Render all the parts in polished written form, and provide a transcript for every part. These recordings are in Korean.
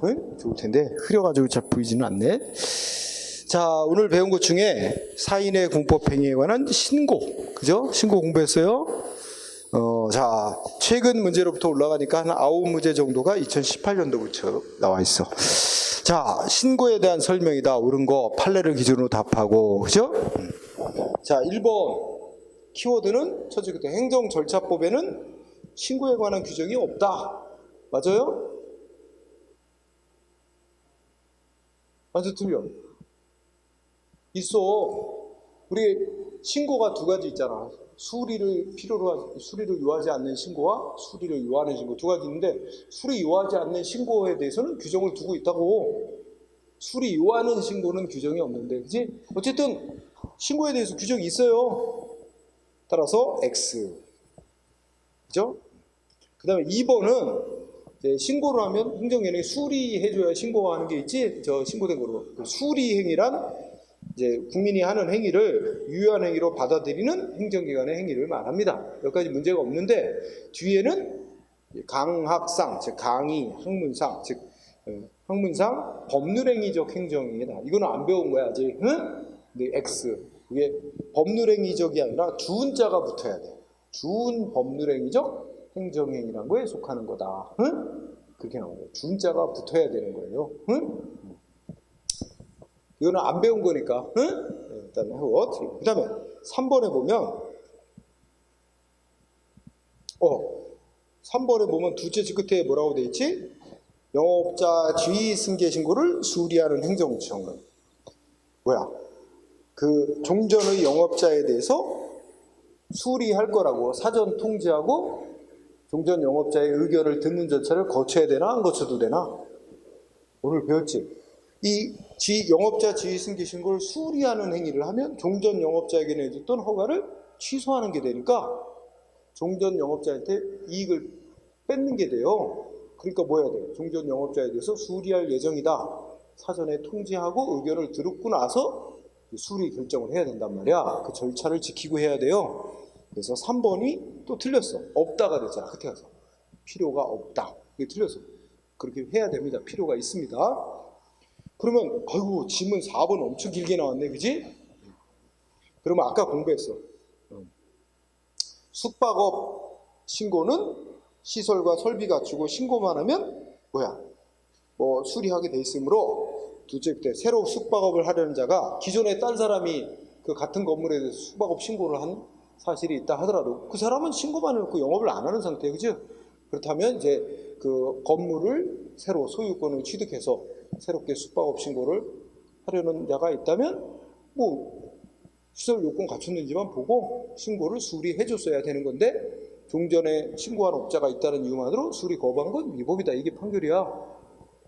응? 좋을 텐데 흐려가지고 잘 보이지는 않네. 자, 오늘 배운 것 중에 사인의 공법 행위에 관한 신고, 그죠? 신고 공부했어요. 자, 최근 문제로부터 올라가니까 한 9문제 정도가 2018년도부터 나와 있어. 자, 신고에 대한 설명이다. 옳은 거 판례를 기준으로 답하고, 그죠? 자, 1번 키워드는 첫째 그때 행정절차법에는 신고에 관한 규정이 없다. 맞아요? 맞아, 틀려? 있어. 우리 신고가 두 가지 있잖아. 수리를 요하지 않는 신고와 수리를 요하는 신고 두 가지 있는데, 수리 요하지 않는 신고에 대해서는 규정을 두고 있다고. 수리 요하는 신고는 규정이 없는데, 그지? 어쨌든 신고에 대해서 규정이 있어요. 따라서 X. 그죠? 그 다음에 2번은 신고를 하면 행정위원회에 수리해줘야 신고가 하는 게 있지. 저 신고된 거로. 수리행위란 이제 국민이 하는 행위를 유효한 행위로 받아들이는 행정기관의 행위를 말합니다. 여기까지 문제가 없는데, 뒤에는 강학상, 즉 강의, 학문상, 즉 학문상 법률행위적 행정행위다. 이거는 안 배운 거야 아직. 응? 근데 X, 이게 법률행위적이 아니라 주은자가 붙어야 돼. 주은 법률행위적 행정행위란 거에 속하는 거다. 응? 그렇게 나온 거예요. 주은자가 붙어야 되는 거예요. 응? 이거는 안 배운 거니까. 응? 일단 하고, 그 다음에 3번에 보면 3번에 보면 둘째 집 끝에 뭐라고 돼 있지? 영업자 지위 승계 신고를 수리하는 행정처는 뭐야? 그 종전의 영업자에 대해서 수리할 거라고 사전 통지하고 종전 영업자의 의견을 듣는 절차를 거쳐야 되나 안 거쳐도 되나? 오늘 배웠지? 이 영업자 지위 승계 신고를 수리하는 행위를 하면 종전 영업자에게 내줬던 허가를 취소하는 게 되니까 종전 영업자한테 이익을 뺏는 게 돼요. 그러니까 뭐 해야 돼? 종전 영업자에 대해서 수리할 예정이다. 사전에 통지하고 의견을 들었고 나서 수리 결정을 해야 된단 말이야. 그 절차를 지키고 해야 돼요. 그래서 3번이 또 틀렸어. 없다가 됐잖아. 끝에 가서. 필요가 없다. 이게 틀렸어. 그렇게 해야 됩니다. 필요가 있습니다. 그러면 아이고 지문 4번 엄청 길게 나왔네. 그지? 그러면 아까 공부했어. 숙박업 신고는 시설과 설비 갖추고 신고만 하면 뭐야? 뭐 수리하게 돼 있으므로 둘째 때 새로 숙박업을 하려는 자가 기존에 딴 사람이 그 같은 건물에 대해서 숙박업 신고를 한 사실이 있다 하더라도 그 사람은 신고만 해놓고 영업을 안 하는 상태예요. 그죠? 그렇다면 이제 그 건물을 새로 소유권을 취득해서 새롭게 숙박업 신고를 하려는 자가 있다면 뭐 시설 요건 갖췄는지만 보고 신고를 수리해줬어야 되는 건데, 종전에 신고한 업자가 있다는 이유만으로 수리 거부한 건 위법이다. 이게 판결이야.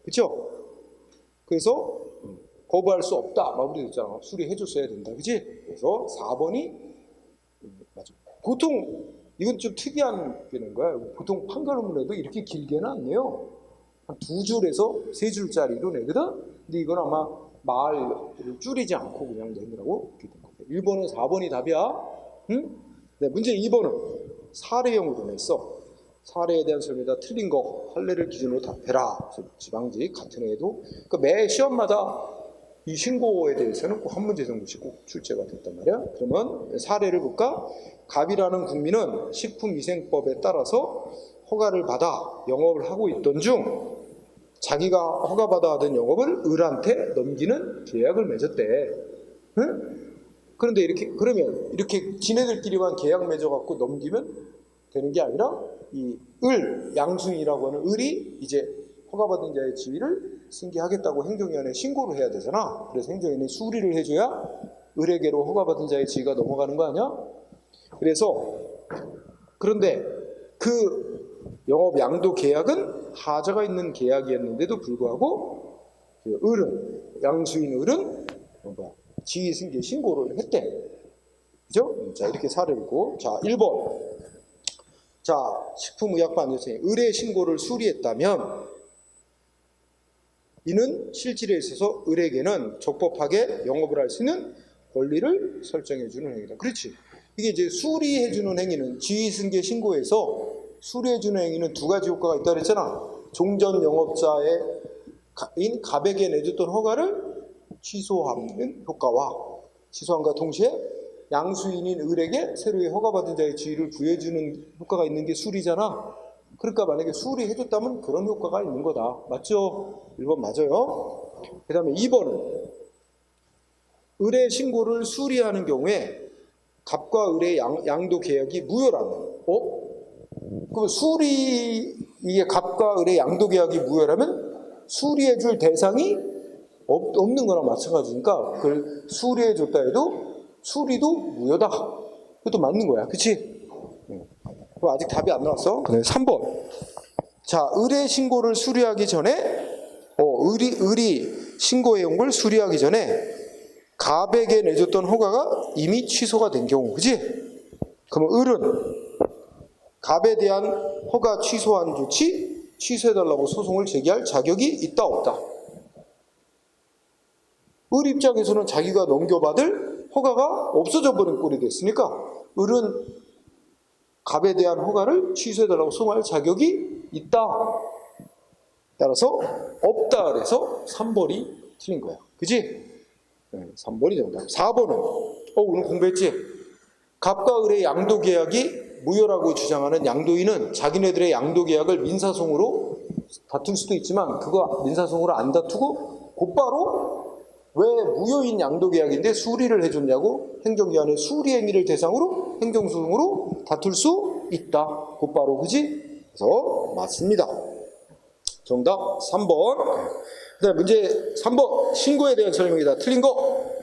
그렇죠? 그래서 거부할 수 없다. 마무리됐잖아. 수리해줬어야 된다. 그치? 그래서 4번이 맞아. 보통 이건 좀 특이한 게는 거야. 보통 판결문에도 이렇게 길게는 안 내요. 한 2줄에서 3줄짜리로 내거든? 근데 이건 아마 말을 줄이지 않고 그냥 내느라고 이렇게 된 거예요. 1번은 4번이 답이야. 응? 네, 문제 2번은 사례형으로 냈어. 사례에 대한 설명이다. 틀린 거 판례를 기준으로 답해라. 지방직 같은 애도 그러니까 매 시험마다 이 신고에 대해서는 꼭 한 문제 정도씩 꼭 출제가 됐단 말이야. 그러면 사례를 볼까? 갑이라는 국민은 식품위생법에 따라서 허가를 받아 영업을 하고 있던 중 자기가 허가받아 하던 영업을 을한테 넘기는 계약을 맺었대. 응? 그런데 그러면 이렇게 지네들끼리만 계약 맺어갖고 넘기면 되는 게 아니라 이 양순이라고 하는 을이 이제 허가받은 자의 지위를 승계하겠다고 행정위원회에 신고를 해야 되잖아. 그래서 행정위원회에 수리를 해줘야 을에게로 허가받은 자의 지위가 넘어가는 거 아니야? 그런데 그 영업 양도 계약은 하자가 있는 계약이었는데도 불구하고 양수인 을은 지위 승계 신고를 했대. 그죠? 자, 이렇게 사례를 있고. 자, 1번. 자, 식품의약품 안전성에 을의 신고를 수리했다면 이는 실질에 있어서 을에게는 적법하게 영업을 할 수 있는 권리를 설정해주는 행위다. 그렇지. 이게 이제 수리해주는 행위는 지위승계 신고에서 수리해주는 행위는 두 가지 효과가 있다 그랬잖아. 종전 영업자의 갑에게 내줬던 허가를 취소하는 효과와 취소함과 동시에 양수인인 을에게 새로이 허가받은 자의 지위를 부여해주는 효과가 있는 게 수리잖아. 그러니까 만약에 수리해줬다면 그런 효과가 있는 거다. 맞죠? 1번 맞아요. 그 다음에 2번은 을의 신고를 수리하는 경우에 갑과 을의 양도 계약이 무효라면 그럼 이게 갑과 을의 양도 계약이 무효라면 수리해줄 대상이 없는 거랑 마찬가지니까 그걸 수리해줬다 해도 수리도 무효다. 그것도 맞는 거야. 그치? 그럼 아직 답이 안 나왔어. 그다음에 3번. 자, 을의 신고를 수리하기 전에 을이 신고해온 걸 수리하기 전에 갑에게 내줬던 허가가 이미 취소가 된 경우. 그치? 그럼 을은 갑에 대한 허가 취소한 조치 취소해달라고 소송을 제기할 자격이 있다 없다? 을 입장에서는 자기가 넘겨받을 허가가 없어져 버린 꼴이 됐으니까 을은 갑에 대한 허가를 취소해달라고 소송할 자격이 있다. 따라서 없다 그래서 3번이 틀린 거야. 그치? 3번이 정답. 4번은 오늘 공부했지? 갑과 을의 양도 계약이 무효라고 주장하는 양도인은 자기네들의 양도 계약을 민사소송으로 다툴 수도 있지만 그거 민사소송으로 안 다투고 곧바로 왜 무효인 양도 계약인데 수리를 해줬냐고 행정기관의 수리 행위를 대상으로 행정소송으로 다툴 수 있다. 곧바로. 그지? 그래서 맞습니다. 정답 3번. 그 다음에 문제 3번 신고에 대한 설명이다. 틀린 거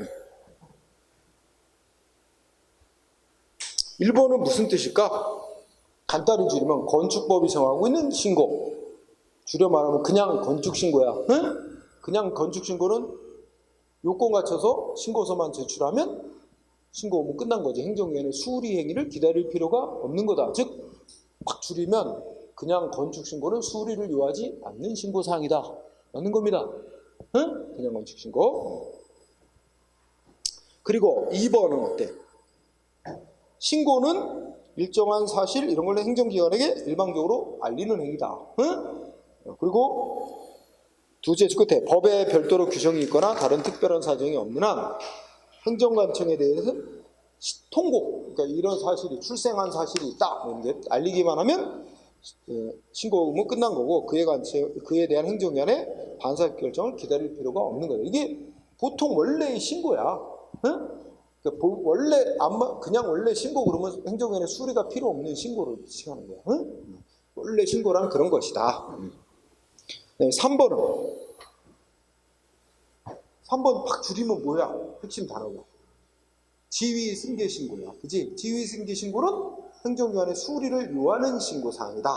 1번은 무슨 뜻일까? 간단히 줄이면 건축법이 정하고 있는 신고. 줄여 말하면 그냥 건축신고야. 응? 그냥 건축신고는 요건 갖춰서 신고서만 제출하면 신고 오면 끝난 거지. 행정기관의 수리 행위를 기다릴 필요가 없는 거다. 즉 막 줄이면 그냥 건축신고는 수리를 요하지 않는 신고사항이다. 맞는 겁니다. 응? 그냥 건축신고. 그리고 2번은 어때? 신고는 일정한 사실 이런 걸 행정기관에게 일방적으로 알리는 행위다. 응? 그리고 두 제 끝에 법에 별도로 규정이 있거나 다른 특별한 사정이 없는 한 행정관청에 대해서 통고, 그러니까 이런 사실이 출생한 사실이 있다. 이렇게 알리기만 하면 신고 의무 끝난 거고 그에 대한 행정기관의 반사 결정을 기다릴 필요가 없는 거예요. 이게 보통 원래의 신고야. 응? 그냥 원래 신고 그러면 행정기관의 수리가 필요 없는 신고를 시하는 거야. 응? 원래 신고란 그런 것이다. 네, 3번은 3번 팍 줄이면 뭐야? 핵심 단어가 지위 승계 신고야. 그지? 지위 승계 신고는 행정기관의 수리를 요하는 신고 사항이다.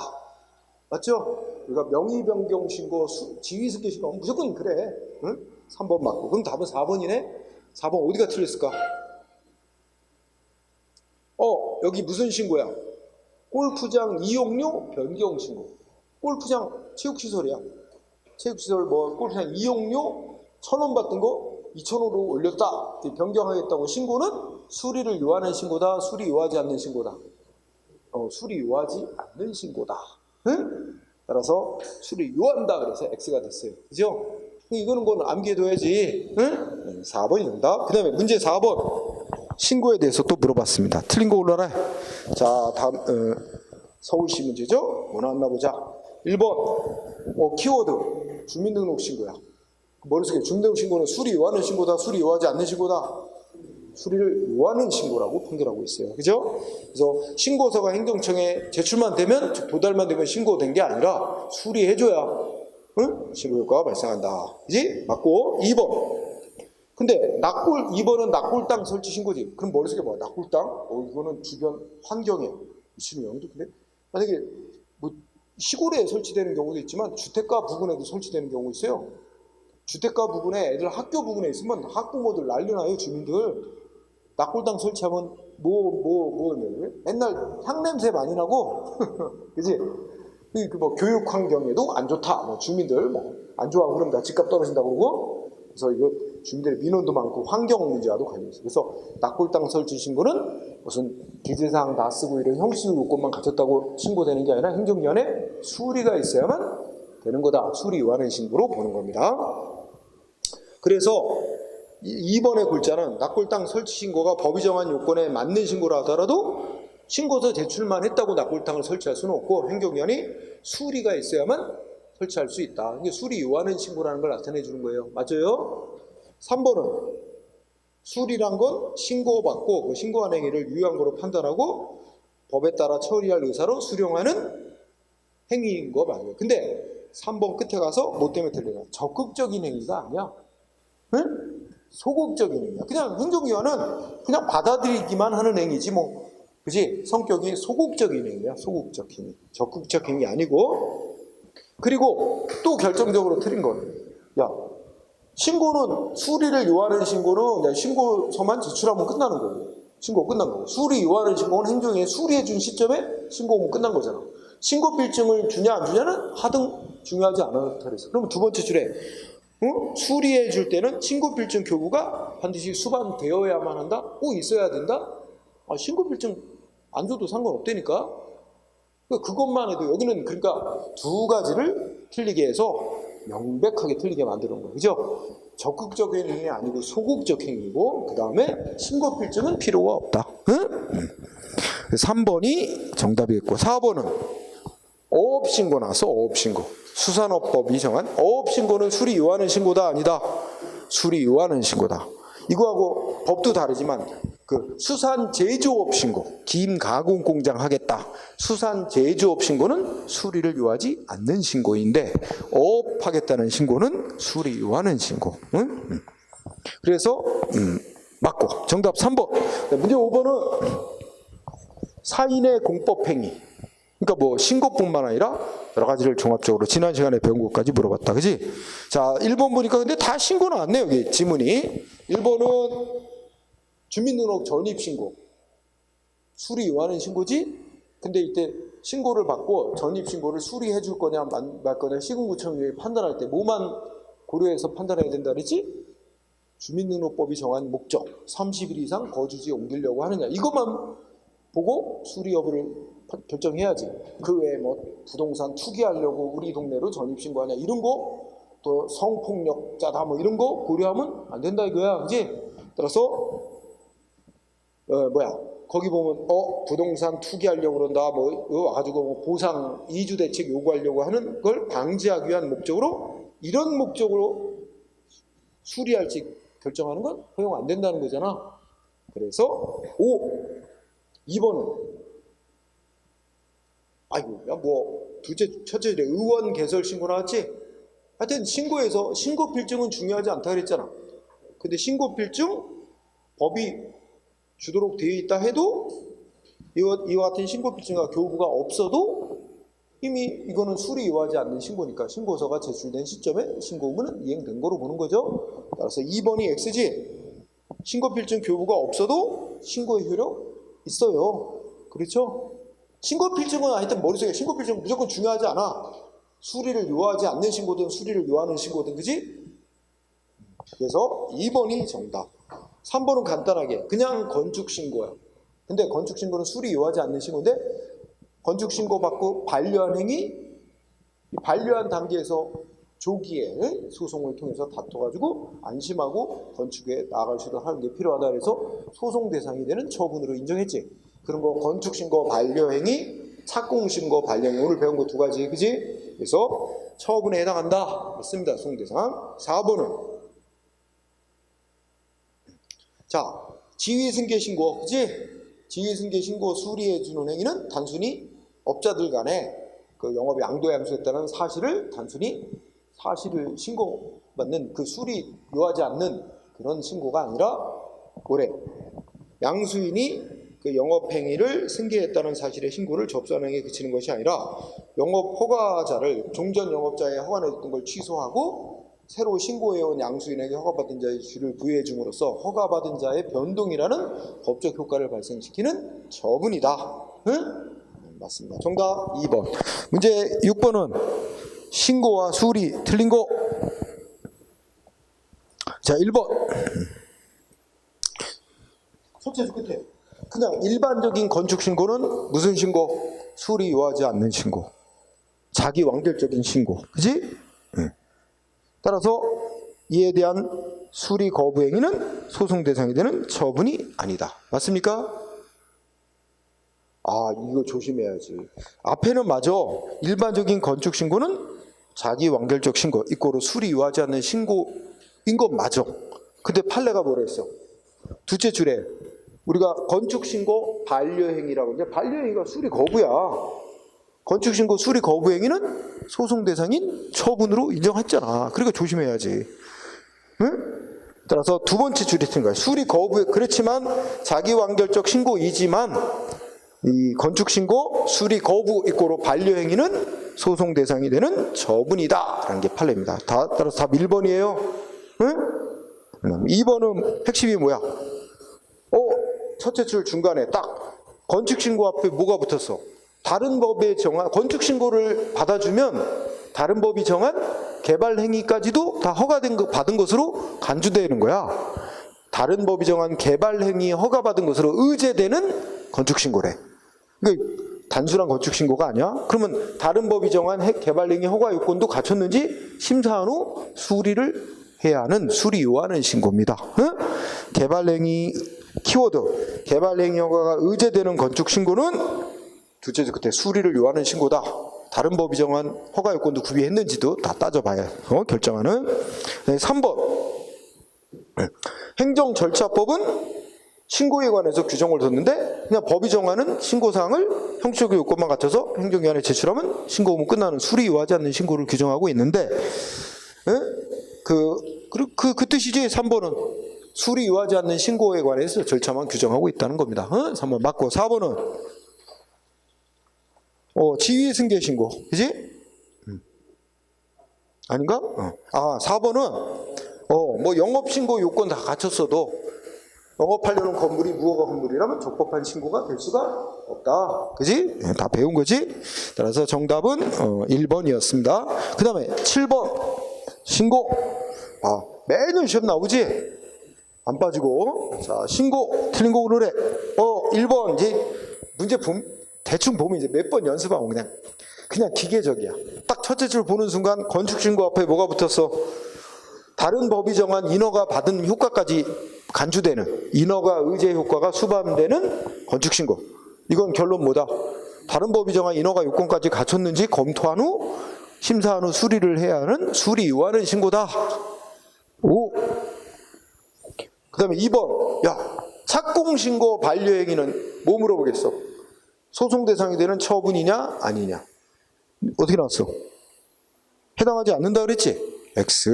맞죠? 우리가 명의 변경 신고, 지위 승계 신고 무조건 그래. 응? 3번 맞고. 그럼 답은 4번이네. 4번 어디가 틀렸을까? 여기 무슨 신고야? 골프장 이용료 변경 신고. 골프장 체육시설이야. 체육시설 골프장 이용료 1,000원 받던 거 2,000원으로 올렸다. 변경하겠다고 신고는 수리를 요하는 신고다. 수리 요하지 않는 신고다. 수리 요하지 않는 신고다. 응? 따라서 수리 요한다. 그래서 X가 됐어요. 그죠? 이거는 건 암기해둬야지. 응? 4번이 정답. 그 다음에 문제 4번. 신고에 대해서 또 물어봤습니다. 틀린 거 올라라. 자, 다음 서울시 문제죠? 뭐 나왔나 보자. 1번 키워드 주민등록 신고야. 머릿속에 주민등록 신고는 수리 요하는 신고다. 수리 요하지 않는 신고다. 수리를 요하는 신고라고 판결하고 있어요. 그죠? 그래서 신고서가 행정청에 제출만 되면 도달만 되면 신고된 게 아니라 수리해줘야 응? 신고 효과가 발생한다. 그지? 맞고 2번. 근데 2번은 낙골 땅 설치 신고지. 그럼 머릿속에 뭐야? 낙골 땅? 이거는 주변 환경에 미치는 영향도. 근데 만약에 뭐 시골에 설치되는 경우도 있지만 주택가 부근에도 설치되는 경우 있어요. 주택가 부근에 애들 학교 부근에 있으면 학부모들 난리나요. 주민들 낙골 땅 설치하면 맨날 향냄새 많이 나고 그지? 뭐 교육 환경에도 안 좋다. 주민들 안 좋아하고 그러면 다 집값 떨어진다고 그러고. 그래서 이거 주민들의 민원도 많고 환경 문제와도 관련있어요. 그래서 낙골 땅 설치 신고는 무슨 기재사항 다 쓰고 이런 형식 요건만 갖췄다고 신고되는 게 아니라 행정기관에 수리가 있어야만 되는 거다. 수리 요하는 신고로 보는 겁니다. 그래서 2번의 글자는 납골당 설치 신고가 법이 정한 요건에 맞는 신고라 하더라도 신고서 제출만 했다고 납골당을 설치할 수는 없고 행정기관이 수리가 있어야만 설치할 수 있다. 이게 수리 요하는 신고라는 걸 나타내 주는 거예요. 맞아요? 3번은 수리란 건 신고받고 그 신고한 행위를 유효한 거로 판단하고 법에 따라 처리할 의사로 수령하는 행위인 거 맞아요. 근데 3번 끝에 가서 뭐 때문에 틀려요? 적극적인 행위가 아니야. 응? 소극적인 행위야. 그냥 행정기관은 그냥 받아들이기만 하는 행위지 뭐. 그지? 성격이 소극적인 행위야. 소극적 행위. 적극적 행위 아니고. 그리고 또 결정적으로 틀린 거는 야, 신고는 수리를 요하는 신고는 그냥 신고서만 제출하면 끝나는 거고. 신고 끝난 거고. 수리 요하는 신고는 행정에 수리해 준 시점에 신고하면 끝난 거잖아. 신고필증을 주냐 안 주냐는 하등 중요하지 않아. 그래서 그러면 두 번째 줄에 수리해 줄 때는 신고필증 교부가 반드시 수반되어야만 한다? 꼭 있어야 된다? 신고필증 안 줘도 상관없다니까? 그것만 해도 여기는 그러니까 두 가지를 틀리게 해서 명백하게 틀리게 만드는 거예요. 그죠? 적극적인 행위 아니고 소극적 행위고 그 다음에 신고필증은 필요가 없다. 응? 3번이 정답이겠고 4번은 어업신고 나서 어업신고. 수산업법이 정한 어업신고는 수리 요하는 신고다 아니다. 수리 요하는 신고다. 이거하고 법도 다르지만 그 수산 제조업 신고, 김 가공 공장 하겠다. 수산 제조업 신고는 수리를 요하지 않는 신고인데 어업하겠다는 신고는 수리 요하는 신고. 응? 그래서 맞고 정답 3번. 문제 5번은 사인의 공법행위. 그러니까 뭐 신고뿐만 아니라 여러 가지를 종합적으로 지난 시간에 배운 것까지 물어봤다. 그지? 자, 1번 보니까 근데 다 신고 나왔네, 여기 지문이. 1번은 주민등록 전입신고. 수리 요하는 신고지? 근데 이때 신고를 받고 전입신고를 수리해 줄 거냐 말 거냐 시군구청이 판단할 때 뭐만 고려해서 판단해야 된다 그랬지? 주민등록법이 정한 목적, 30일 이상 거주지 옮기려고 하느냐. 이것만 보고 수리 여부를 결정해야지. 그 외에 뭐 부동산 투기하려고 우리 동네로 전입신고하냐 이런 거, 또 성폭력자다 뭐 이런 거 고려하면 안 된다 이거야. 그지? 따라서 거기 보면 부동산 투기하려고 그런다 뭐 와가지고 뭐 보상 이주 대책 요구하려고 하는 걸 방지하기 위한 목적으로 이런 목적으로 수리할지 결정하는 건 허용 안 된다는 거잖아. 그래서 2번은 첫째 의원 개설 신고 나왔지? 하여튼 신고에서 신고필증은 중요하지 않다 그랬잖아. 근데 신고필증 법이 주도록 되어 있다 해도 이와 같은 신고필증과 교부가 없어도 이미 이거는 수리 요하지 않는 신고니까 신고서가 제출된 시점에 신고문은 이행된 거로 보는 거죠. 따라서 2번이 X지. 신고필증 교부가 없어도 신고의 효력 있어요. 그렇죠? 신고필증은 하여튼 머릿속에 신고필증은 무조건 중요하지 않아. 수리를 요하지 않는 신고든 수리를 요하는 신고든. 그지? 그래서 2번이 정답. 3번은 간단하게 그냥 건축신고야. 근데 건축신고는 수리 요하지 않는 신고인데 건축신고 받고 반려한 행위, 반려한 단계에서 조기에 소송을 통해서 다퉈가지고 안심하고 건축에 나아갈 수 있도록 하는 게 필요하다 그래서 소송 대상이 되는 처분으로 인정했지. 그런 거 건축신고 반려행위, 착공신고 반려행위 오늘 배운 거 두 가지. 그지? 그래서 처분에 해당한다. 맞습니다. 소송 대상. 4번은 자, 지위승계신고, 그지? 지위승계신고 수리해주는 행위는 단순히 업자들 간에 그 영업이 양도에 함수했다는 사실을 단순히 사실을 신고받는 그 수리 요하지 않는 그런 신고가 아니라 올해 양수인이 그 영업행위를 승계했다는 사실의 신고를 접수하는 행위에 그치는 것이 아니라 영업 허가자를 종전 영업자의 허가내줬던 걸 취소하고 새로 신고해온 양수인에게 허가받은 자의 주를 부여해 줌으로써 허가받은 자의 변동이라는 법적 효과를 발생시키는 처분이다. 응? 맞습니다. 정답 2번. 문제 6번은 신고와 수리 틀린 거. 자, 1번. 첫째 줄 끝에 그냥 일반적인 건축신고는 무슨 신고? 수리 요하지 않는 신고. 자기 완결적인 신고. 그지? 따라서 이에 대한 수리 거부 행위는 소송 대상이 되는 처분이 아니다. 맞습니까? 아, 이거 조심해야지. 앞에는 맞아. 일반적인 건축 신고는 자기 완결적 신고, 이꼬로 수리 요하지 않는 신고인 건 맞아. 근데 판례가 뭐라 했어? 둘째 줄에 우리가 건축 신고 반려행위라고 하는데, 반려행위가 수리 거부야. 건축 신고 수리 거부 행위는 소송 대상인 처분으로 인정했잖아. 그러니까 조심해야지. 응? 따라서 두 번째 줄이 틀린 거야. 수리 거부, 그렇지만 자기 완결적 신고이지만 이 건축 신고 수리 거부 이꼬로 반려행위는 소송 대상이 되는 처분이다 라는 게 판례입니다. 따라서 답 1번이에요. 응? 2번은 핵심이 뭐야? 첫째 줄 중간에 딱 건축 신고 앞에 뭐가 붙었어? 다른 법에 정한, 건축 신고를 받아주면 다른 법이 정한 개발 행위까지도 다 허가된 거 받은 것으로 간주되는 거야. 다른 법이 정한 개발 행위 허가받은 것으로 의제되는 건축 신고래. 그러니까 단순한 건축 신고가 아니야. 그러면 다른 법이 정한 개발 행위 허가 요건도 갖췄는지 심사한 후 수리를 해야 하는, 수리 요하는 신고입니다. 응? 개발 행위 키워드, 개발 행위 허가가 의제되는 건축 신고는 둘째 주 그때 수리를 요하는 신고다. 다른 법이 정한 허가 요건도 구비했는지도 다 따져봐야 결정하는. 3번 행정절차법은 신고에 관해서 규정을 뒀는데 그냥 법이 정하는 신고사항을 형식적 요건만 갖춰서 행정기관에 제출하면 신고 의무 끝나는, 수리 요하지 않는 신고를 규정하고 있는데, 그 뜻이지. 3번은 수리 요하지 않는 신고에 관해서 절차만 규정하고 있다는 겁니다. 3번 맞고. 4번은 지위 승계 신고. 그지? 아닌가? 4번은 뭐 영업 신고 요건 다 갖췄어도 영업하려는 건물이 무허가 건물이라면 적법한 신고가 될 수가 없다. 그지? 다 배운 거지? 따라서 정답은 1번이었습니다. 그 다음에 7번 신고. 매년 시험 나오지? 안 빠지고. 자, 신고 틀린 거 오늘에 1번 이제 문제 대충 보면 이제 몇 번 연습하면 그냥 기계적이야. 딱 첫째 줄 보는 순간 건축 신고 앞에 뭐가 붙었어? 다른 법이 정한 인허가 받은 효과까지 간주되는, 인허가 의제 효과가 수반되는 건축 신고. 이건 결론 뭐다? 다른 법이 정한 인허가 요건까지 갖췄는지 검토한 후 심사한 후 수리를 해야 하는, 수리 요하는 신고다. 그 다음에 2번 착공신고 반려행위는 뭐 물어보겠어? 소송 대상이 되는 처분이냐 아니냐? 어떻게 나왔어? 해당하지 않는다 그랬지? X.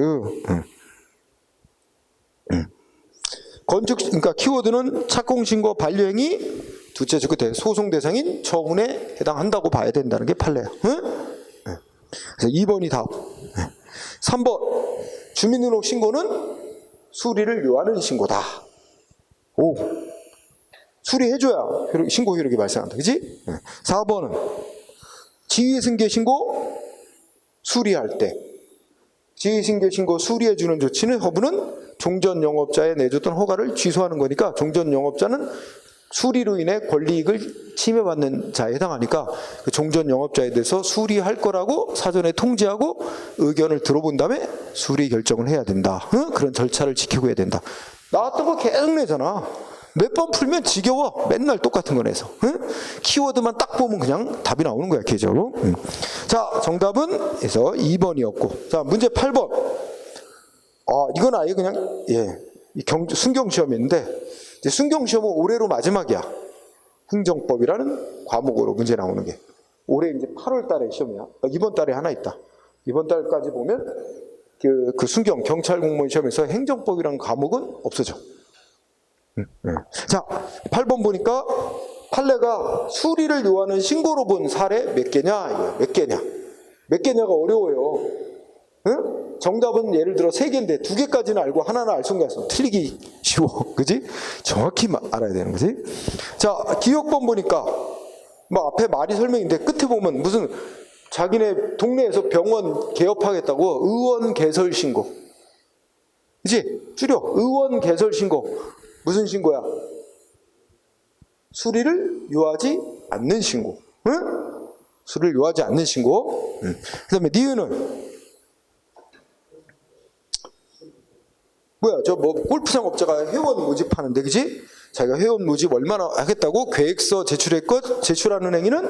그러니까 키워드는 착공신고 반려행위, 둘째 주 끝에 소송 대상인 처분에 해당한다고 봐야 된다는 게 판례야. 그래서 2번이 답. 3번 주민등록 신고는 수리를 요하는 신고다. 수리해줘야 신고 효력이 발생한다. 그지? 4번은 지위승계 신고 수리할 때, 지위승계 신고 수리해주는 조치는 허브는 종전영업자에 내줬던 허가를 취소하는 거니까, 종전영업자는 수리로 인해 권리이익을 침해받는 자에 해당하니까 그 종전영업자에 대해서 수리할 거라고 사전에 통지하고 의견을 들어본 다음에 수리 결정을 해야 된다. 그런 절차를 지키고 해야 된다. 나왔던 거 계속 내잖아. 몇 번 풀면 지겨워. 맨날 똑같은 거 내서. 키워드만 딱 보면 그냥 답이 나오는 거야, 계적으로. 자, 정답은 그래서 2번이었고. 자, 문제 8번. 이건 아예 그냥, 순경시험인데, 이제 순경시험은 올해로 마지막이야. 행정법이라는 과목으로 문제 나오는 게. 올해 이제 8월 달에 시험이야. 이번 달에 하나 있다. 이번 달까지 보면, 그 순경, 경찰 공무원 시험에서 행정법이라는 과목은 없어져. 자, 8번 보니까 판례가 수리를 요하는 신고로 본 사례 몇 개냐? 몇 개냐? 몇 개냐가 어려워요. 정답은 예를 들어 3개인데 2개까지는 알고 하나는 알 수가 있어. 틀리기 쉬워. 그지? 정확히 알아야 되는 거지. 자, 기억번 보니까 앞에 말이 설명인데 끝에 보면 무슨 자기네 동네에서 병원 개업하겠다고 의원 개설 신고. 그지? 줄여. 의원 개설 신고. 무슨 신고야? 수리를 요하지 않는 신고. 수리를 요하지 않는 신고. 그 다음에 니은은 뭐야, 저 뭐 골프장 업자가 회원 모집하는데, 그지? 자기가 회원 모집 얼마나 하겠다고 계획서 제출했고, 제출하는 행위는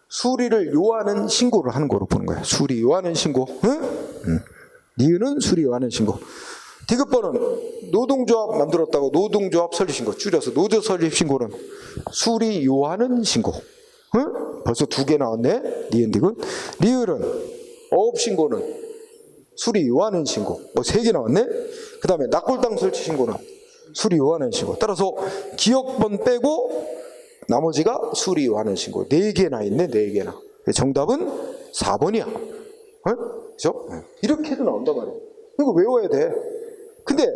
수리를 요하는 신고를 하는 거로 보는 거야. 수리 요하는 신고. 니은은 수리 요하는 신고. 디귿번은 노동조합 만들었다고 노동조합 설립 신고, 줄여서 노조 설립 신고는 수리 요하는 신고. 벌써 2개 나왔네. 니은 디귿. 리을은 어업 신고는 수리 요하는 신고. 3개 나왔네. 그 다음에 낙골당 설치 신고는 수리 요하는 신고. 따라서 기억번 빼고 나머지가 수리 요하는 신고. 4개나 있네. 4개나. 정답은 4번이야. 그죠? 이렇게 해도 나온단 말이야. 이거 외워야 돼. 근데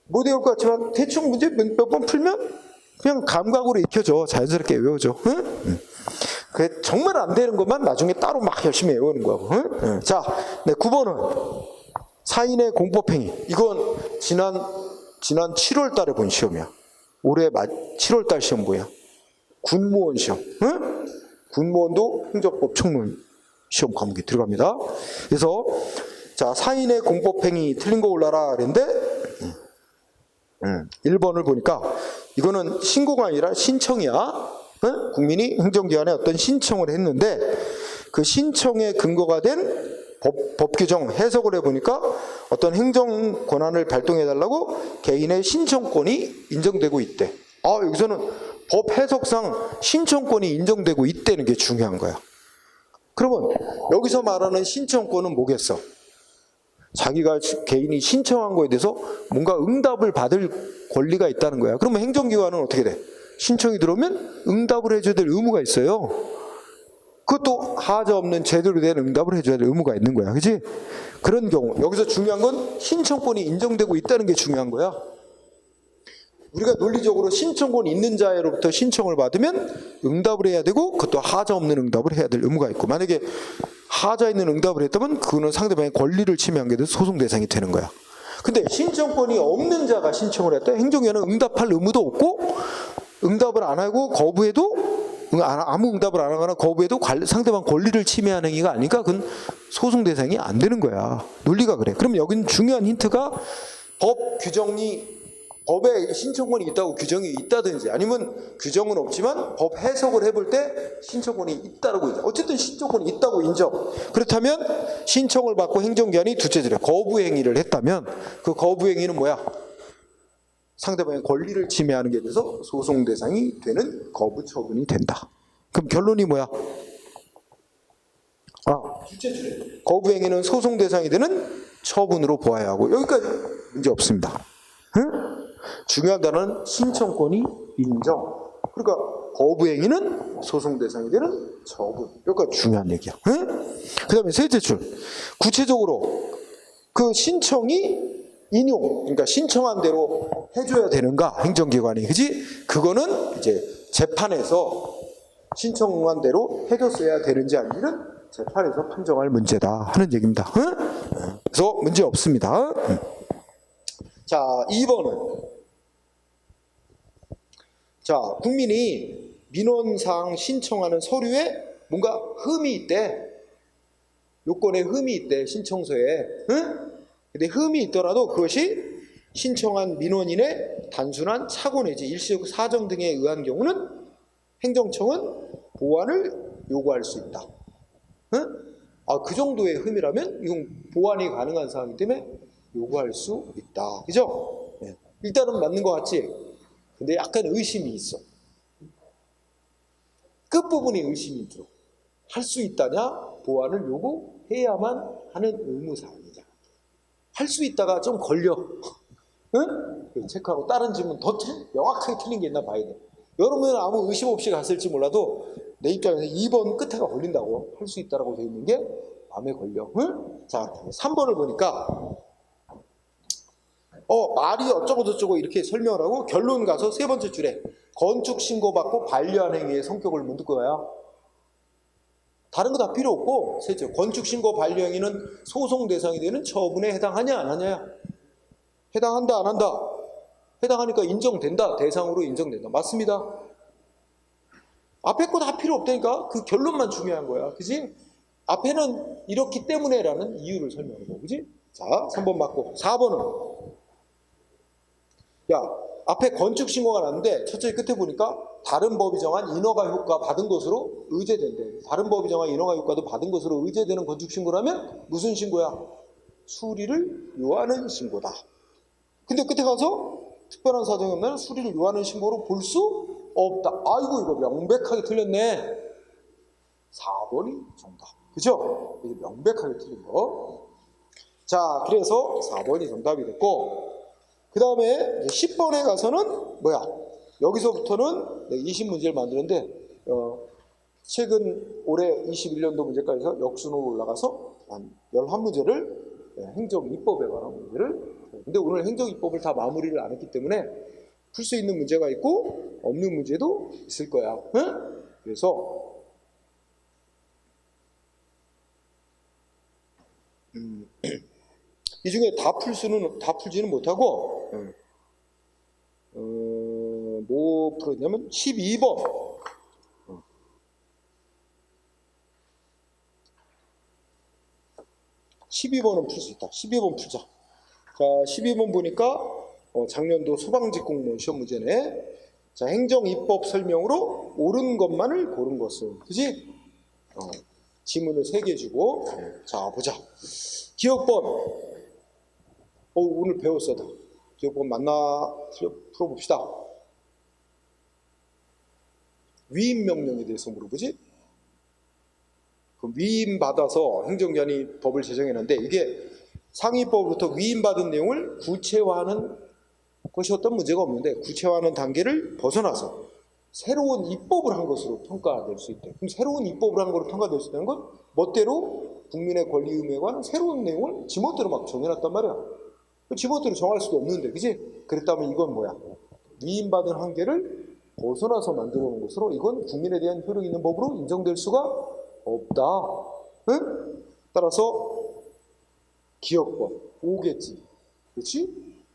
못 외울 것 같지만 대충 문제 몇 번 풀면 그냥 감각으로 익혀져. 자연스럽게 외워져. 그게 정말 안 되는 것만 나중에 따로 막 열심히 외우는 거고. 자, 네, 9번은 사인의 공법행위. 이건 지난 7월 달에 본 시험이야. 올해 7월 달 시험 뭐야? 군무원 시험. 군무원도 행정법 총론 시험 과목에 들어갑니다. 그래서 자, 사인의 공법행위 틀린 거 올라라 그랬는데 1번을 보니까 이거는 신고가 아니라 신청이야. 국민이 행정기관에 어떤 신청을 했는데 그 신청의 근거가 된 법 규정 해석을 해보니까 어떤 행정 권한을 발동해달라고 개인의 신청권이 인정되고 있대. 여기서는 법 해석상 신청권이 인정되고 있다는 게 중요한 거야. 그러면 여기서 말하는 신청권은 뭐겠어? 자기가 개인이 신청한 거에 대해서 뭔가 응답을 받을 권리가 있다는 거야. 그러면 행정기관은 어떻게 돼? 신청이 들어오면 응답을 해줘야 될 의무가 있어요. 그것도 하자 없는 제대로 된 응답을 해줘야 될 의무가 있는 거야. 그치? 그런 경우 여기서 중요한 건 신청권이 인정되고 있다는 게 중요한 거야. 우리가 논리적으로 신청권 있는 자로부터 신청을 받으면 응답을 해야 되고 그것도 하자 없는 응답을 해야 될 의무가 있고, 만약에 하자 있는 응답을 했다면 그거는 상대방의 권리를 침해한 게 돼서 소송 대상이 되는 거야. 근데 신청권이 없는 자가 신청을 했다. 행정위원회는 응답할 의무도 없고 응답을 안 하고 거부해도 아무 응답을 안 하거나 거부해도 상대방 권리를 침해하는 행위가 아니니까 그건 소송 대상이 안 되는 거야. 논리가 그래. 그럼 여기는 중요한 힌트가 법 규정이 법에 신청권이 있다고 규정이 있다든지 아니면 규정은 없지만 법 해석을 해볼 때 신청권이 있다라고 인정. 어쨌든 신청권이 있다고 인정. 그렇다면 신청을 받고 행정기관이 둘째들의 거부 행위를 했다면 그 거부 행위는 뭐야? 상대방의 권리를 침해하는 게 돼서 소송 대상이 되는 거부 처분이 된다. 그럼 결론이 뭐야? 둘째줄에 거부 행위는 소송 대상이 되는 처분으로 보아야 하고, 여기까지 문제 없습니다. 중요한 단어는 신청권이 인정. 그러니까 거부 행위는 소송 대상이 되는 처분. 여기까지 중요한 얘기야. 그 다음에 셋째 줄. 구체적으로 그 신청이 인용, 그러니까 신청한 대로 해줘야 되는가, 행정기관이, 그지? 그거는 이제 재판에서 신청한 대로 해줬어야 되는지 아닌지는 재판에서 판정할 문제다 하는 얘기입니다. 그래서 문제 없습니다. 자, 2번은 자, 국민이 민원사항 신청하는 서류에 뭔가 흠이 있대. 요건에 흠이 있대, 신청서에. 근데 흠이 있더라도 그것이 신청한 민원인의 단순한 착오 내지 일시적 사정 등에 의한 경우는 행정청은 보완을 요구할 수 있다. 그 정도의 흠이라면 이건 보완이 가능한 사항이기 때문에 요구할 수 있다. 그죠? 일단은 맞는 것 같지? 근데 약간 의심이 있어. 끝부분이 의심이 들어. 할 수 있다냐? 보완을 요구해야만 하는 의무사항이냐. 할 수 있다가 좀 걸려. 체크하고 다른 질문 더 명확하게 틀린 게 있나 봐야 돼. 여러분은 아무 의심 없이 갔을지 몰라도 내 입장에서 2번 끝에가 걸린다고. 할 수 있다라고 되어 있는 게 마음에 걸려. 자, 3번을 보니까 말이 어쩌고저쩌고 이렇게 설명을 하고 결론 가서 세 번째 줄에 건축 신고받고 반려한 행위의 성격을 묻을 거야. 다른 거 다 필요 없고, 셋째, 건축 신고 반려 행위는 소송 대상이 되는 처분에 해당하냐 안 하냐? 해당한다 안 한다? 해당하니까 인정된다. 대상으로 인정된다. 맞습니다. 앞에 거 다 필요 없다니까. 그 결론만 중요한 거야. 그지? 앞에는 이렇기 때문에라는 이유를 설명하는 거. 그지? 자, 3번 맞고. 4번은 야, 앞에 건축 신고가 났는데 첫째 끝에 보니까 다른 법이 정한 인허가 효과 받은 것으로 의제된대. 다른 법이 정한 인허가 효과도 받은 것으로 의제되는 건축 신고라면 무슨 신고야? 수리를 요하는 신고다. 근데 끝에 가서 특별한 사정이 없는 수리를 요하는 신고로 볼 수 없다. 아이고 이거 명백하게 틀렸네. 4번이 정답. 그죠? 이게 명백하게 틀린 거. 자, 그래서 4번이 정답이 됐고, 그 다음에 10번에 가서는 뭐야? 여기서부터는 20문제를 만드는데 최근 올해 21년도 문제까지 해서 역순으로 올라가서 한 11문제를 행정입법에 관한 문제를, 근데 오늘 행정입법을 다 마무리를 안 했기 때문에 풀 수 있는 문제가 있고 없는 문제도 있을 거야. 응? 그래서 이 중에 다 풀지는 못하고 뭐 풀었냐면 12번 12번은 풀 수 있다. 12번 풀자. 자, 12번 보니까 작년도 소방직 공무원 시험 문제네. 자, 행정입법 설명으로 옳은 것만을 고른 것은, 그지? 지문을 3개 주고, 자, 보자. 기억번. 오늘 배웠어. 기억번 맞나? 풀어봅시다. 위임 명령에 대해서 물어보지? 위임 받아서 행정기관이 법을 제정했는데 이게 상위법으로부터 위임 받은 내용을 구체화하는 것이 어떤 문제가 없는데 구체화하는 단계를 벗어나서 새로운 입법을 한 것으로 평가될 수 있대. 그럼 새로운 입법을 한 것으로 평가될 수 있다는 건 멋대로 국민의 권리 의무에 관한 새로운 내용을 지멋대로 막 정해놨단 말이야. 지멋대로 정할 수도 없는데, 그지? 그랬다면 이건 뭐야? 위임 받은 한계를 벗어나서 만들어 놓은 것으로 이건 국민에 대한 효력 있는 법으로 인정될 수가 없다. 응? 따라서 기억법 5겠지. 그렇지?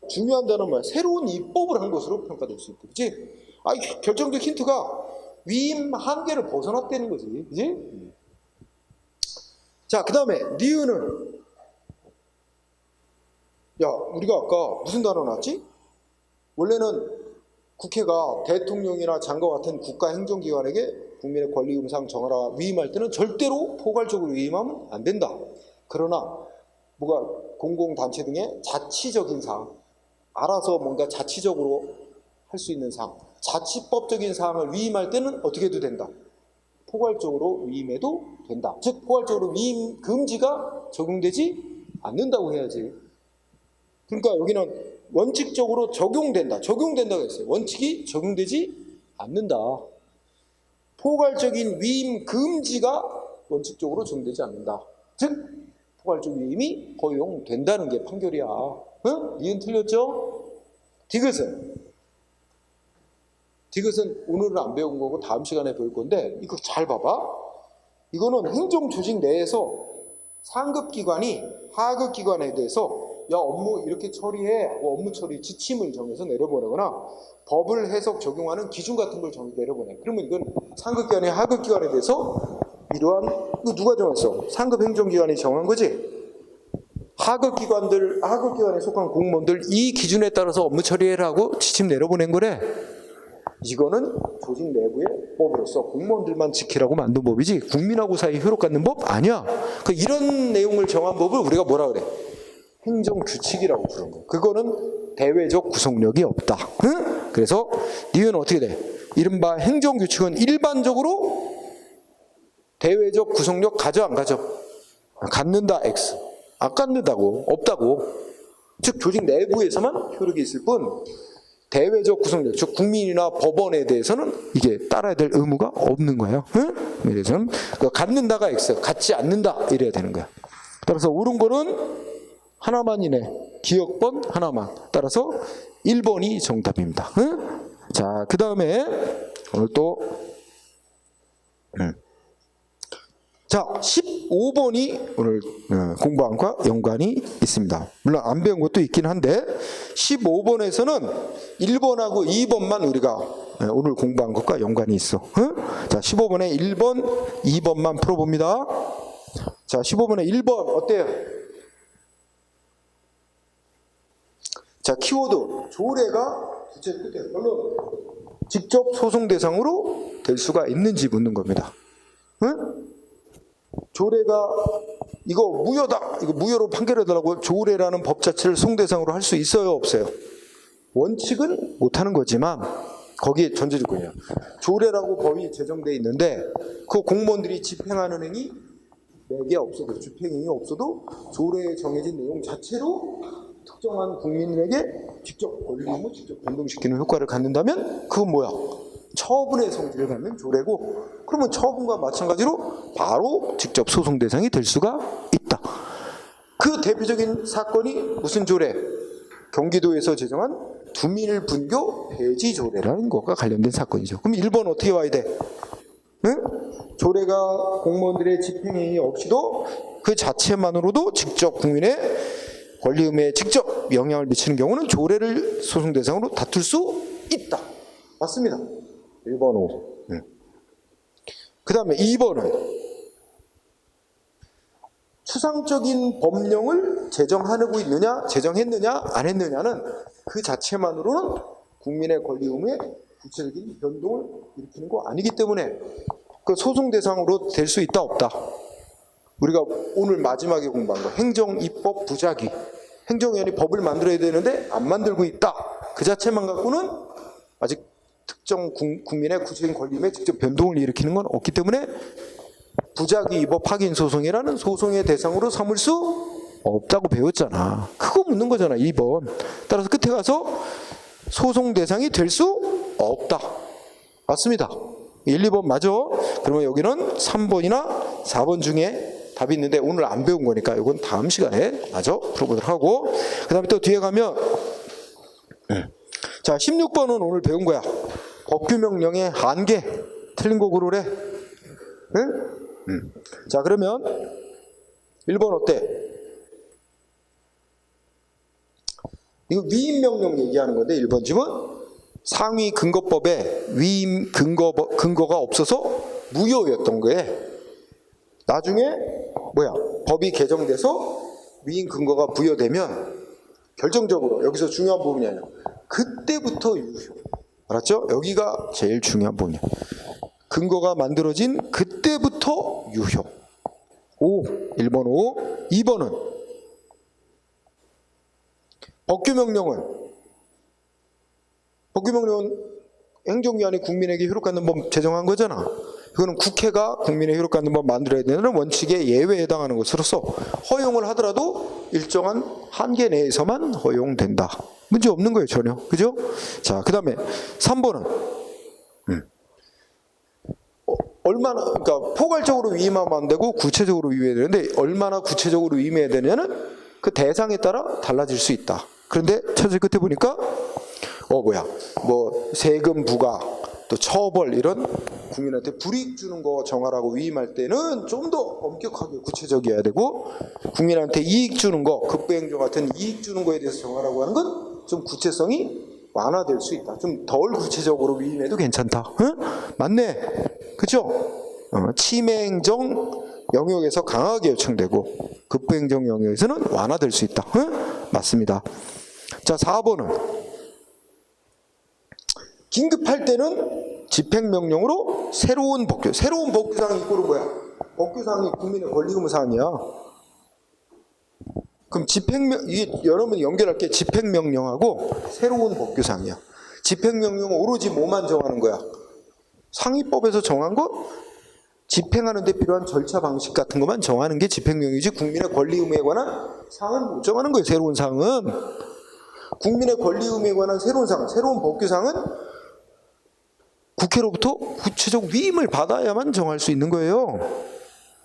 중요한 단어는 뭐야? 새로운 입법을 한 것으로 평가될 수 있다. 그렇지? 결정적 힌트가 위임 한계를 벗어났다는 거지. 그렇지? 자, 그 다음에 니은은 야, 우리가 아까 무슨 단어 나왔지? 원래는 국회가 대통령이나 장관 같은 국가 행정기관에게 국민의 권리 의무사항 정하라 위임할 때는 절대로 포괄적으로 위임하면 안 된다. 그러나 뭐가 공공단체 등의 자치적인 사항, 알아서 뭔가 자치적으로 할 수 있는 사항, 자치법적인 사항을 위임할 때는 어떻게 해도 된다. 포괄적으로 위임해도 된다. 즉 포괄적으로 위임 금지가 적용되지 않는다고 해야지. 그러니까 여기는 원칙적으로 적용된다. 적용된다고 했어요. 원칙이 적용되지 않는다. 포괄적인 위임 금지가 원칙적으로 적용되지 않는다. 즉 포괄적 위임이 허용된다는 게 판결이야. 응? 이은 틀렸죠? 디귿은 오늘은 안 배운 거고 다음 시간에 배울 건데 이거 잘 봐봐. 이거는 행정조직 내에서 상급기관이 하급기관에 대해서 야 업무 이렇게 처리해 하고 업무 처리 지침을 정해서 내려보내거나 법을 해석 적용하는 기준 같은 걸 정해서 내려보내. 그러면 이건 상급기관이 하급기관에 대해서 이러한 이거 누가 정했어? 상급행정기관이 정한 거지. 하급기관에 속한 공무원들 이 기준에 따라서 업무 처리해라고 지침 내려보낸 거래. 이거는 조직 내부의 법으로서 공무원들만 지키라고 만든 법이지 국민하고 사이 효력 갖는 법 아니야. 이런 내용을 정한 법을 우리가 뭐라 그래? 행정규칙이라고 부르는 거. 그거는 대외적 구속력이 없다. 응? 그래서 니은 어떻게 돼? 이른바 행정규칙은 일반적으로 대외적 구속력 가져 안 가져? 갖는다 X. 안 갖는다고. 없다고. 즉 조직 내부에서만 효력이 있을 뿐 대외적 구성력, 즉 국민이나 법원에 대해서는 이게 따라야 될 의무가 없는 거예요. 응? 그래서 갖는다가 X, 갖지 않는다 이래야 되는 거야. 따라서 옳은 거는 하나만이네. 기억번 하나만. 따라서 1번이 정답입니다. 응? 자, 그 다음에 오늘 또 자, 15번이 오늘 공부한 것과 연관이 있습니다. 물론 안 배운 것도 있긴 한데 15번에서는 1번하고 2번만 우리가 오늘 공부한 것과 연관이 있어. 자, 15번에 1번, 2번만 풀어봅니다. 자, 15번에 1번 어때요? 자, 키워드 조례가 주체 끝에 결론 직접 소송 대상으로 될 수가 있는지 묻는 겁니다. 조례가 이거 무효다, 이거 무효로 판결해달라고 조례라는 법 자체를 소송 대상으로 할 수 있어요, 없어요? 원칙은 못하는 거지만 거기에 전제조건이에요. 조례라고 법이 제정돼 있는데 그 공무원들이 집행하는 행위 내게 없어도, 집행행위 없어도 조례에 정해진 내용 자체로 특정한 국민에게 직접 권리의무 직접 변동시키는 효과를 갖는다면 그건 뭐야? 처분의 성질을 갖는 조례고, 그러면 처분과 마찬가지로 바로 직접 소송 대상이 될 수가 있다. 그 대표적인 사건이 무슨 조례? 경기도에서 제정한 두밀분교 폐지 조례라는 것과 관련된 사건이죠. 그럼 1번 어떻게 와야 돼? 조례가 공무원들의 집행행위 없이도 그 자체만으로도 직접 국민의 권리 의무에 직접 영향을 미치는 경우는 조례를 소송 대상으로 다툴 수 있다. 맞습니다. 1번 O. 그 다음에 2번은 추상적인 법령을 제정하고 있느냐, 제정했느냐, 안 했느냐는 그 자체만으로는 국민의 권리 의무에 구체적인 변동을 일으키는 거 아니기 때문에 그 소송 대상으로 될 수 있다, 없다. 우리가 오늘 마지막에 공부한 거 행정, 입법, 부작위. 행정위원이 법을 만들어야 되는데 안 만들고 있다. 그 자체만 갖고는 아직 특정 국민의 구체적인 권리에 직접 변동을 일으키는 건 없기 때문에 부작위, 입법, 확인 소송이라는 소송의 대상으로 삼을 수 없다고 배웠잖아. 그거 묻는 거잖아, 2번. 따라서 끝에 가서 소송 대상이 될 수 없다. 맞습니다. 1, 2번 맞아. 그러면 여기는 3번이나 4번 중에 답이 있는데 오늘 안 배운 거니까 이건 다음 시간에 마저 풀어보도록 하고, 그 다음에 또 뒤에 가면 자, 16번은 오늘 배운 거야. 법규명령의 한계. 틀린 거 고르래. 자, 그러면 1번 어때? 이거 위임명령 얘기하는 건데 1번 집은 상위 근거법에 위임 근거가 없어서 무효였던 거에 나중에 뭐야? 법이 개정돼서 위임 근거가 부여되면 결정적으로 여기서 중요한 부분이 아니야. 그때부터 유효. 알았죠? 여기가 제일 중요한 부분이야. 근거가 만들어진 그때부터 유효. 5. 1번 5. 2번은 법규명령은 행정기관이 국민에게 효력받는 법 제정한 거잖아. 이거는 국회가 국민의 효력받는 법 만들어야 되는 원칙에 예외에 해당하는 것으로서 허용을 하더라도 일정한 한계 내에서만 허용된다. 문제 없는 거예요, 전혀. 그죠? 자, 그 다음에 3번은 얼마나, 그러니까 포괄적으로 위임하면 안 되고 구체적으로 위임해야 되는데 얼마나 구체적으로 위임해야 되냐는 그 대상에 따라 달라질 수 있다. 그런데 차질 끝에 보니까 뭐 세금 부과 또 처벌 이런 국민한테 불이익 주는 거 정하라고 위임할 때는 좀 더 엄격하게 구체적이어야 되고, 국민한테 이익 주는 거, 급부행정 같은 이익 주는 거에 대해서 정하라고 하는 건 좀 구체성이 완화될 수 있다. 좀 덜 구체적으로 위임해도 괜찮다. 맞네. 그죠? 침해행정 영역에서 강하게 요청되고 급부행정 영역에서는 완화될 수 있다. 맞습니다. 자, 4번은 긴급할 때는 집행명령으로 새로운 법규사항이 이꼴은 뭐야? 법규사항이 국민의 권리의무사항이야. 그럼 이게 여러분 연결할게. 집행명령하고 새로운 법규사항이야. 집행명령은 오로지 뭐만 정하는 거야? 상위법에서 정한 거, 집행하는 데 필요한 절차 방식 같은 것만 정하는 게 집행명령이지 국민의 권리 의무에 관한 사항은 못 정하는 거예요. 새로운 사항은. 국민의 권리 의무에 관한 새로운 사항, 새로운 법규사항은 국회로부터 구체적 위임을 받아야만 정할 수 있는 거예요.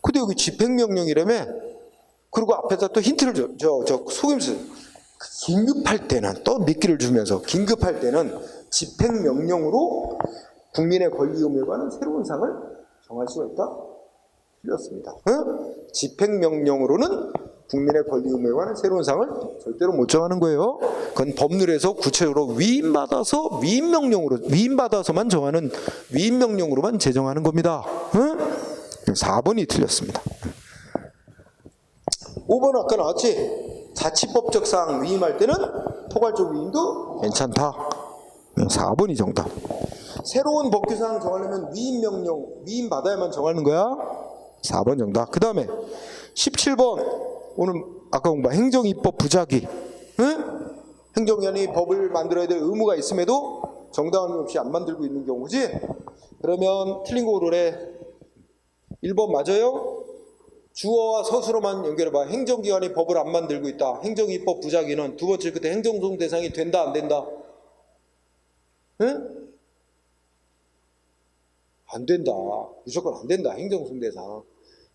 근데 여기 집행명령이라며. 그리고 앞에다 또 힌트를 속임수. 긴급할 때는 또 미끼를 주면서 긴급할 때는 집행명령으로 국민의 권리 의무에 관한 새로운 사항을 정할 수가 있다? 틀렸습니다. 집행명령으로는 국민의 권리 의무에 관한 새로운 사항을 절대로 못 정하는 거예요. 그건 법률에서 구체적으로 위임받아서만 정하는 위임명령으로만 제정하는 겁니다. 응? 4번이 틀렸습니다. 5번 아까 나왔지? 자치법적 사항 위임할 때는 포괄적 위임도 괜찮다. 4번이 정답. 새로운 법규사항 정하려면 위임명령, 위임받아야만 정하는 거야. 4번 정답. 그 다음에 17번 오늘 아까 공부한 행정입법 부작위. 응? 행정위원이 법을 만들어야 될 의무가 있음에도 정당한 이유 없이 안 만들고 있는 경우지. 그러면 틀린 거 고르래. 1번 맞아요? 주어와 서술어만 연결해봐. 행정기관이 법을 안 만들고 있다. 행정입법 부작위는 두 번째 끝에 행정소송 대상이 된다 안 된다? 응? 안 된다. 무조건 안 된다. 행정소송 대상.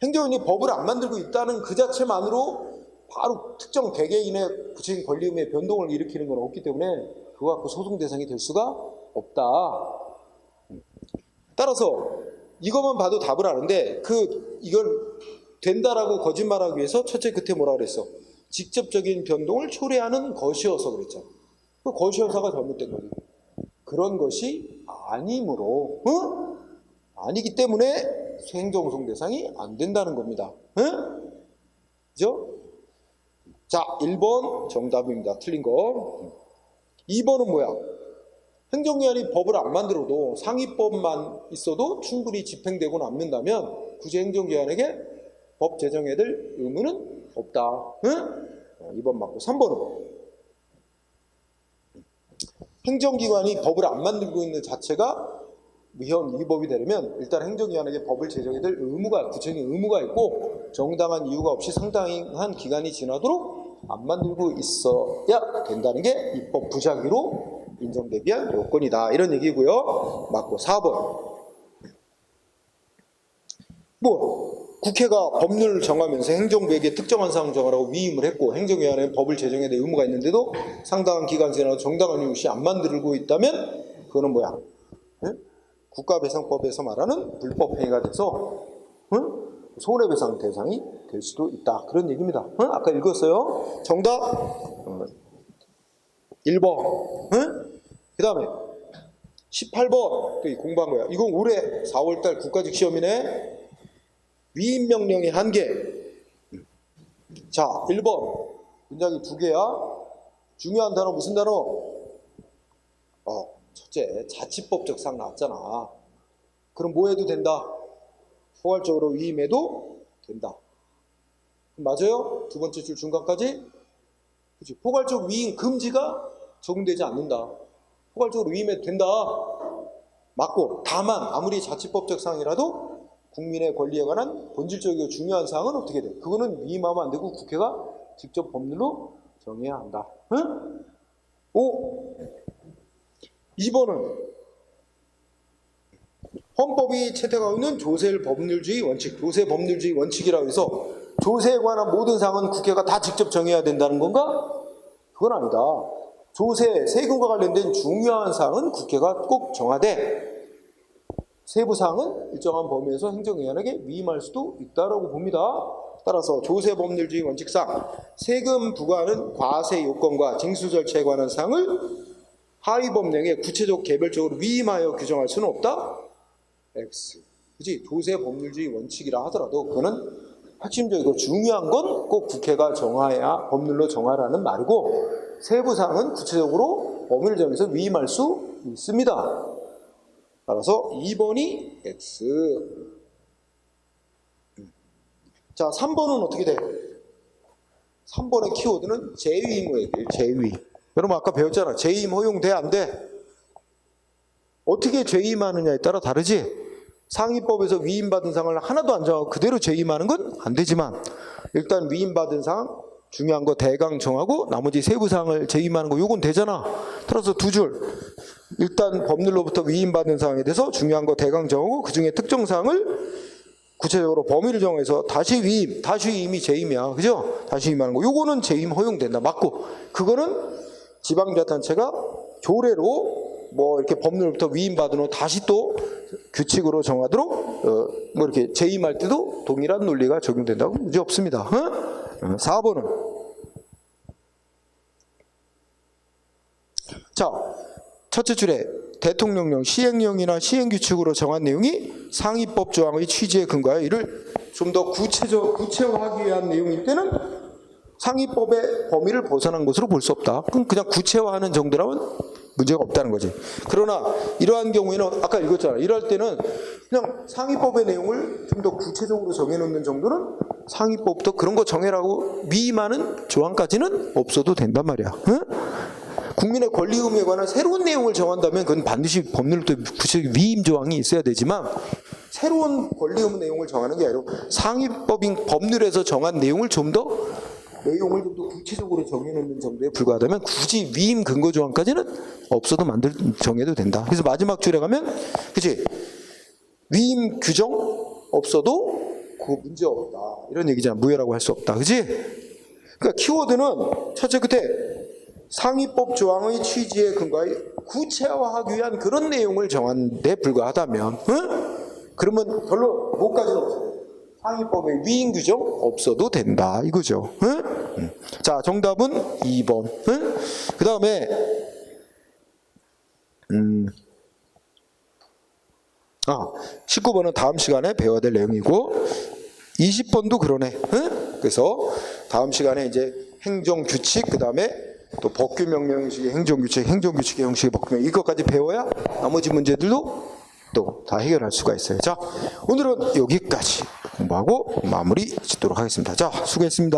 행정위원이 법을 안 만들고 있다는 그 자체만으로 바로 특정 개개인의 구체적인 권리 의무의 변동을 일으키는 건 없기 때문에 그거 갖고 소송 대상이 될 수가 없다. 따라서 이것만 봐도 답을 아는데 이걸 된다라고 거짓말하기 위해서 첫째 끝에 뭐라 그랬어? 직접적인 변동을 초래하는 것이어서 그랬죠. 그 것이어서가 잘못된 거지. 그런 것이 아니므로, 아니기 때문에 행정소송 대상이 안 된다는 겁니다. 그죠? 자, 1번 정답입니다. 틀린 거. 2번은 뭐야? 행정기관이 법을 안 만들어도 상위법만 있어도 충분히 집행되고 남는다면 굳이 행정기관에게 법 제정해야 될 의무는 없다. 2번 맞고. 3번은 행정기관이 법을 안 만들고 있는 자체가 위헌 위법이 되려면 일단 행정기관에게 법을 제정해야 될 구체적인 의무가 있고 정당한 이유가 없이 상당한 기간이 지나도록 안 만들고 있어야 된다는 게 입법 부작위로 인정되기 위한 요건이다. 이런 얘기고요. 맞고. 4번. 국회가 법률을 정하면서 행정부에게 특정한 사항 정하라고 위임을 했고 행정위원회는 법을 제정해야 될 의무가 있는데도 상당한 기간 지나도 정당한 이유 없이 안 만들고 있다면 그거는 뭐야? 국가배상법에서 말하는 불법행위가 돼서 손해배상 대상이 될 수도 있다. 그런 얘기입니다. 아까 읽었어요. 정답 1번. 그 다음에 18번 또 공부한 거야. 이건 올해 4월달 국가직 시험이네. 위임명령의 한계. 자, 1번 문장이 2개야. 중요한 단어 무슨 단어? 첫째, 자치법적 사항 나왔잖아. 그럼 뭐 해도 된다? 포괄적으로 위임해도 된다. 맞아요? 두 번째 줄 중간까지? 그치? 포괄적 위임 금지가 적용되지 않는다. 포괄적으로 위임해도 된다. 맞고. 다만 아무리 자치법적 사항이라도 국민의 권리에 관한 본질적이고 중요한 사항은 어떻게 돼? 그거는 위임하면 안 되고 국회가 직접 법률로 정해야 한다. 2번은 헌법이 채택하고 있는 조세 법률주의 원칙, 조세 법률주의 원칙이라고 해서 조세에 관한 모든 사항은 국회가 다 직접 정해야 된다는 건가? 그건 아니다. 조세, 세금과 관련된 중요한 사항은 국회가 꼭 정하되 세부 사항은 일정한 범위에서 행정위원에게 위임할 수도 있다고 봅니다. 따라서 조세 법률주의 원칙상 세금 부과하는 과세 요건과 징수 절차에 관한 사항을 하위 법령에 구체적 개별적으로 위임하여 규정할 수는 없다. X. 그지? 조세 법률주의 원칙이라 하더라도 그거는 핵심적이고 중요한 건 꼭 국회가 정해야 법률로 정하라는 말이고 세부 사항은 구체적으로 법률 정해서 위임할 수 있습니다. 따라서 2번이 X. 자, 3번은 어떻게 돼? 3번의 키워드는 재위임이에요. 재위. 여러분 아까 배웠잖아. 재임 허용돼 안 돼? 어떻게 재임하느냐에 따라 다르지? 상위법에서 위임받은 사항을 하나도 안 정하고 그대로 재임하는 건 안 되지만 일단 위임받은 사항 중요한 거 대강 정하고 나머지 세부 사항을 재임하는 거 요건 되잖아. 따라서 두 줄. 일단 법률로부터 위임받은 사항에 대해서 중요한 거 대강 정하고 그중에 특정 사항을 구체적으로 범위를 정해서 다시 위임이 재임이야. 그죠? 다시 위임하는 거. 요거는 재임 허용된다. 맞고. 그거는 지방자치단체가 조례로 이렇게 법률부터 위임받은 후 다시 또 규칙으로 정하도록 이렇게 재임할 때도 동일한 논리가 적용된다고 문제 없습니다. 4번은 자, 첫째 줄에 대통령령, 시행령이나 시행규칙으로 정한 내용이 상위법 조항의 취지에 근거하여 이를 좀 더 구체화하기 위한 내용일 때는 상위법의 범위를 벗어난 것으로 볼 수 없다. 그럼 그냥 구체화하는 정도라면 문제가 없다는 거지. 그러나 이러한 경우에는 아까 읽었잖아. 이럴 때는 그냥 상위법의 내용을 좀 더 구체적으로 정해놓는 정도는 상위법도 그런 거 정해라고 위임하는 조항까지는 없어도 된단 말이야. 응? 국민의 권리 의무에 관한 새로운 내용을 정한다면 그건 반드시 법률도 구체적 위임 조항이 있어야 되지만 새로운 권리 의무 내용을 정하는 게 아니라 상위법인 법률에서 정한 내용을 좀 더 구체적으로 정해놓는 정도에 불과하다면 굳이 위임 근거 조항까지는 없어도 정해도 된다. 그래서 마지막 줄에 가면 그치 위임 규정 없어도 그 문제 없다 이런 얘기잖아. 무효라고 할 수 없다. 그치? 그러니까 키워드는 첫째 끝에 상위법 조항의 취지에 근거하여 구체화하기 위한 그런 내용을 정한 데 불과하다면 그러면 별로 뭐까지는 없어요. 상위법의 위임 규정 없어도 된다 이거죠. 자, 정답은 2번. 그 다음에 19번은 다음 시간에 배워야 될 내용이고 20번도 그러네. 그래서 다음 시간에 이제 행정규칙 그 다음에 또 법규명령 형식의 행정규칙, 행정규칙의 형식의 법규명 이것까지 배워야 나머지 문제들도 또 다 해결할 수가 있어요. 자, 오늘은 여기까지 공부하고 마무리 짓도록 하겠습니다. 자, 수고했습니다.